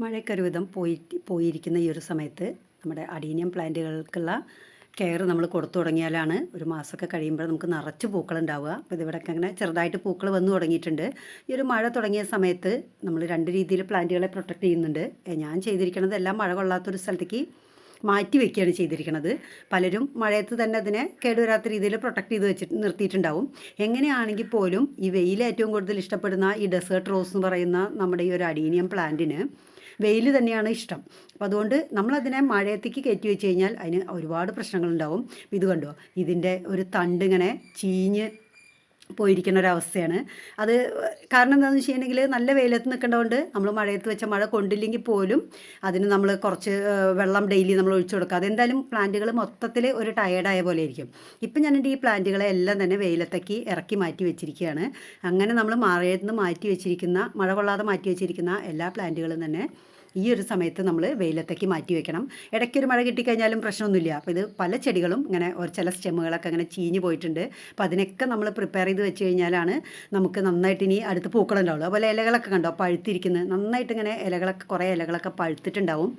മഴയൊക്കെ ഒരുവിധം പോയിരിക്കുന്ന ഈ ഒരു സമയത്ത് നമ്മുടെ അഡീനിയം പ്ലാന്റുകൾക്കുള്ള കെയർ നമ്മൾ കൊടുത്തു തുടങ്ങിയാലാണ് ഒരു മാസമൊക്കെ കഴിയുമ്പോൾ നമുക്ക് നിറച്ച് പൂക്കളുണ്ടാവുക. അപ്പോൾ ഇതിവിടെയൊക്കെ അങ്ങനെ ചെറുതായിട്ട് പൂക്കൾ വന്നു തുടങ്ങിയിട്ടുണ്ട്. ഈ ഒരു മഴ തുടങ്ങിയ സമയത്ത് നമ്മൾ രണ്ട് രീതിയിൽ പ്ലാന്റുകളെ പ്രൊട്ടക്റ്റ് ചെയ്യുന്നുണ്ട്. ഞാൻ ചെയ്തിരിക്കുന്നത് എല്ലാം മഴ കൊള്ളാത്തൊരു സ്ഥലത്തേക്ക് മാറ്റി വയ്ക്കുകയാണ് ചെയ്തിരിക്കുന്നത്. പലരും മഴയത്ത് തന്നെ അതിനെ കേടുവരാത്ത രീതിയിൽ പ്രൊട്ടക്റ്റ് ചെയ്ത് വെച്ചിട്ട് നിർത്തിയിട്ടുണ്ടാവും. എങ്ങനെയാണെങ്കിൽ പോലും ഈ വെയിൽ ഏറ്റവും കൂടുതൽ ഇഷ്ടപ്പെടുന്ന ഈ ഡെസേർട്ട് റോസ് എന്ന് പറയുന്ന നമ്മുടെ ഈ ഒരു അഡീനിയം പ്ലാന്റിന് വെയിൽ തന്നെയാണ് ഇഷ്ടം. അപ്പോൾ അതുകൊണ്ട് നമ്മളതിനെ മഴയത്തേക്ക് കയറ്റി വെച്ച് കഴിഞ്ഞാൽ അതിന് ഒരുപാട് പ്രശ്നങ്ങളുണ്ടാവും. ഇത് കണ്ടോ, ഇതിൻ്റെ ഒരു തണ്ട് ഇങ്ങനെ ചീഞ്ഞ് പോയിരിക്കുന്ന ഒരവസ്ഥയാണ്. അത് കാരണം എന്താണെന്ന് വെച്ചിട്ടുണ്ടെങ്കിൽ നല്ല വെയിലത്ത് നിൽക്കേണ്ടതുകൊണ്ട് നമ്മൾ മഴയത്ത് വെച്ച മഴ കൊണ്ടില്ലെങ്കിൽ പോലും അതിന് നമ്മൾ കുറച്ച് വെള്ളം ഡെയിലി നമ്മൾ ഒഴിച്ചു കൊടുക്കുക. അതെന്തായാലും പ്ലാന്റുകൾ മൊത്തത്തിൽ ഒരു ടയേർഡായ പോലെ ആയിരിക്കും. ഇപ്പം ഞാനെൻ്റെ ഈ പ്ലാന്റുകളെ എല്ലാം തന്നെ വെയിലത്തേക്ക് ഇറക്കി മാറ്റി വെച്ചിരിക്കുകയാണ്. അങ്ങനെ നമ്മൾ മഴയത്ത് നിന്ന് മാറ്റി വെച്ചിരിക്കുന്ന, മഴ കൊള്ളാതെ മാറ്റി വെച്ചിരിക്കുന്ന എല്ലാ പ്ലാന്റുകളും തന്നെ ഈ ഒരു സമയത്ത് നമ്മൾ വെയിലത്തേക്ക് മാറ്റി വെക്കണം. ഇടയ്ക്കൊരു മഴ കിട്ടിക്കഴിഞ്ഞാലും പ്രശ്നമൊന്നുമില്ല. അപ്പോൾ ഇത് പല ചെടികളും ഇങ്ങനെ ഒരു ചില സ്റ്റെമ്മുകളൊക്കെ അങ്ങനെ ചീഞ്ഞ് പോയിട്ടുണ്ട്. അപ്പോൾ അതിനൊക്കെ നമ്മൾ പ്രിപ്പയർ ചെയ്ത് വെച്ച് കഴിഞ്ഞാലാണ് നമുക്ക് നന്നായിട്ട് ഇനി അടുത്ത് പൂക്കളുണ്ടാവുള്ളൂ. അതുപോലെ ഇലകളൊക്കെ കണ്ടോ പഴുത്തിരിക്കുന്നത്, നന്നായിട്ട് ഇങ്ങനെ ഇലകളൊക്കെ കുറേ ഇലകളൊക്കെ പഴുത്തിട്ടുണ്ടാവും.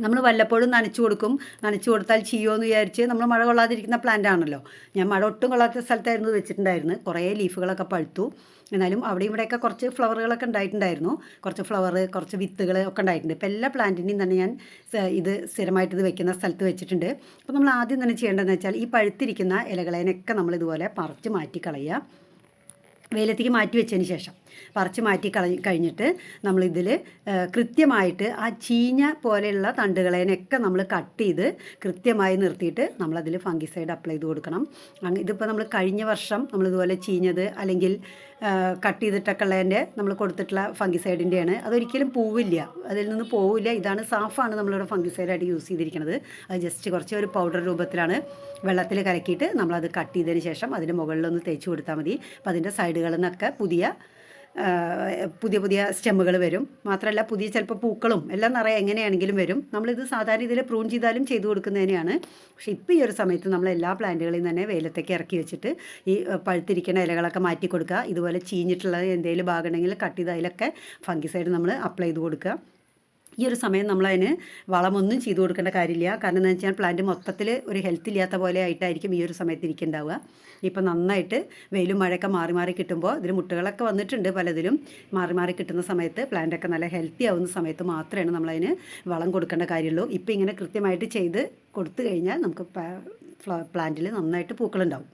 നമ്മൾ വല്ലപ്പോഴും നനച്ചു കൊടുക്കും. നനച്ചു കൊടുത്താൽ ചീയുമെന്ന് വിചാരിച്ച് നമ്മൾ മഴ കൊള്ളാതിരിക്കുന്ന പ്ലാന്റ് ആണല്ലോ. ഞാൻ മഴ ഒട്ടും കൊള്ളാത്ത സ്ഥലത്തായിരുന്നു വെച്ചിട്ടുണ്ടായിരുന്നു. കുറേ ലീഫുകളൊക്കെ പഴുത്തു. എന്നാലും അവിടെ ഇവിടെയൊക്കെ കുറച്ച് ഫ്ലവറുകളൊക്കെ ഉണ്ടായിട്ടുണ്ടായിരുന്നു. കുറച്ച് ഫ്ലവർ, കുറച്ച് വിത്തുകൾ ഒക്കെ ഉണ്ടായിട്ടുണ്ട്. ഇപ്പോൾ എല്ലാ പ്ലാന്റിൻ്റെയും തന്നെ ഞാൻ ഇത് സ്ഥിരമായിട്ട് ഇത് വെക്കുന്ന സ്ഥലത്ത് വെച്ചിട്ടുണ്ട്. അപ്പോൾ നമ്മൾ ആദ്യം തന്നെ ചെയ്യേണ്ടതെന്ന് വെച്ചാൽ ഈ പഴുത്തിരിക്കുന്ന ഇലകളേനൊക്കെ നമ്മളിതുപോലെ പറിച്ച് മാറ്റി കളയുക. വെയിലത്തേക്ക് മാറ്റി വെച്ചതിന് ശേഷം പറിച്ച് മാറ്റി കഴിഞ്ഞിട്ട് നമ്മളിതിൽ കൃത്യമായിട്ട് ആ ചീഞ്ഞ പോലെയുള്ള തണ്ടുകളേനൊക്കെ നമ്മൾ കട്ട് ചെയ്ത് കൃത്യമായി നിർത്തിയിട്ട് നമ്മളതിൽ ഫംഗിസൈഡ് അപ്ലൈ ചെയ്ത് കൊടുക്കണം. ഇതിപ്പോൾ നമ്മൾ കഴിഞ്ഞ വർഷം നമ്മളിതുപോലെ ചീഞ്ഞത് അല്ലെങ്കിൽ കട്ട് ചെയ്തിട്ടൊക്കെ ഉള്ളതിൻ്റെ നമ്മൾ കൊടുത്തിട്ടുള്ള ഫംഗിസൈഡിൻ്റെയാണ്. അതൊരിക്കലും പോവില്ല, അതിൽ നിന്ന് പോവില്ല. ഇതാണ് സാഫാണ് നമ്മളിവിടെ ഫംഗിസൈഡായിട്ട് യൂസ് ചെയ്തിരിക്കുന്നത്. അത് ജസ്റ്റ് കുറച്ച് ഒരു പൗഡർ രൂപത്തിലാണ് വെള്ളത്തിൽ കലക്കിയിട്ട് നമ്മളത് കട്ട് ചെയ്തതിന് ശേഷം അതിൻ്റെ മുകളിലൊന്ന് തേച്ച് കൊടുത്താൽ മതി. അപ്പോൾ അതിൻ്റെ സൈഡുകളിൽ നിന്നൊക്കെ പുതിയ സ്റ്റെമ്മുകൾ വരും. മാത്രമല്ല പുതിയ ചിലപ്പോൾ പൂക്കളും എല്ലാം നിറയെ എങ്ങനെയാണെങ്കിലും വരും. നമ്മളിത് സാധാരണ ഇതിൽ പ്രൂൺ ചെയ്താലും ചെയ്തു കൊടുക്കുന്നതിനെയാണ്. പക്ഷേ ഇപ്പോൾ ഈ ഒരു സമയത്ത് നമ്മൾ എല്ലാ പ്ലാന്റുകളെയും തന്നെ വെയിലത്തേക്ക് ഇറക്കി വെച്ചിട്ട് ഈ പഴുത്തിരിക്കുന്ന ഇലകളൊക്കെ മാറ്റി കൊടുക്കുക. ഇതുപോലെ ചീഞ്ഞിട്ടുള്ള എന്തെങ്കിലും ഭാഗം ഉണ്ടെങ്കിൽ കട്ട് ചെയ്ത് അതിലൊക്കെ ഫംഗിസൈഡ് നമ്മൾ അപ്ലൈ ചെയ്ത് കൊടുക്കുക. ഈ ഒരു സമയം നമ്മളതിന് വളമൊന്നും ചെയ്തു കൊടുക്കേണ്ട കാര്യമില്ല. കാരണം എന്താ വെച്ചാൽ പ്ലാന്റ് മൊത്തത്തിൽ ഒരു ഹെൽത്ത് ഇല്ലാത്ത പോലെ ആയിട്ടായിരിക്കും ഈ ഒരു സമയത്ത് ഇരിക്കുന്നുണ്ടാവുക. ഇപ്പം നന്നായിട്ട് വെയിലും മഴയൊക്കെ മാറി മാറി കിട്ടുമ്പോൾ ഇതിൽ മുട്ടുകളൊക്കെ വന്നിട്ടുണ്ട്. പലതിലും മാറി മാറി കിട്ടുന്ന സമയത്ത് പ്ലാന്റൊക്കെ നല്ല ഹെൽത്തി ആവുന്ന സമയത്ത് മാത്രമേ നമ്മളതിന് വളം കൊടുക്കേണ്ട കാര്യമുള്ളൂ. ഇപ്പം ഇങ്ങനെ കൃത്യമായിട്ട് ചെയ്ത് കൊടുത്തു കഴിഞ്ഞാൽ നമുക്ക് പ്ലാന്റിൽ നന്നായിട്ട് പൂക്കളുണ്ടാവും.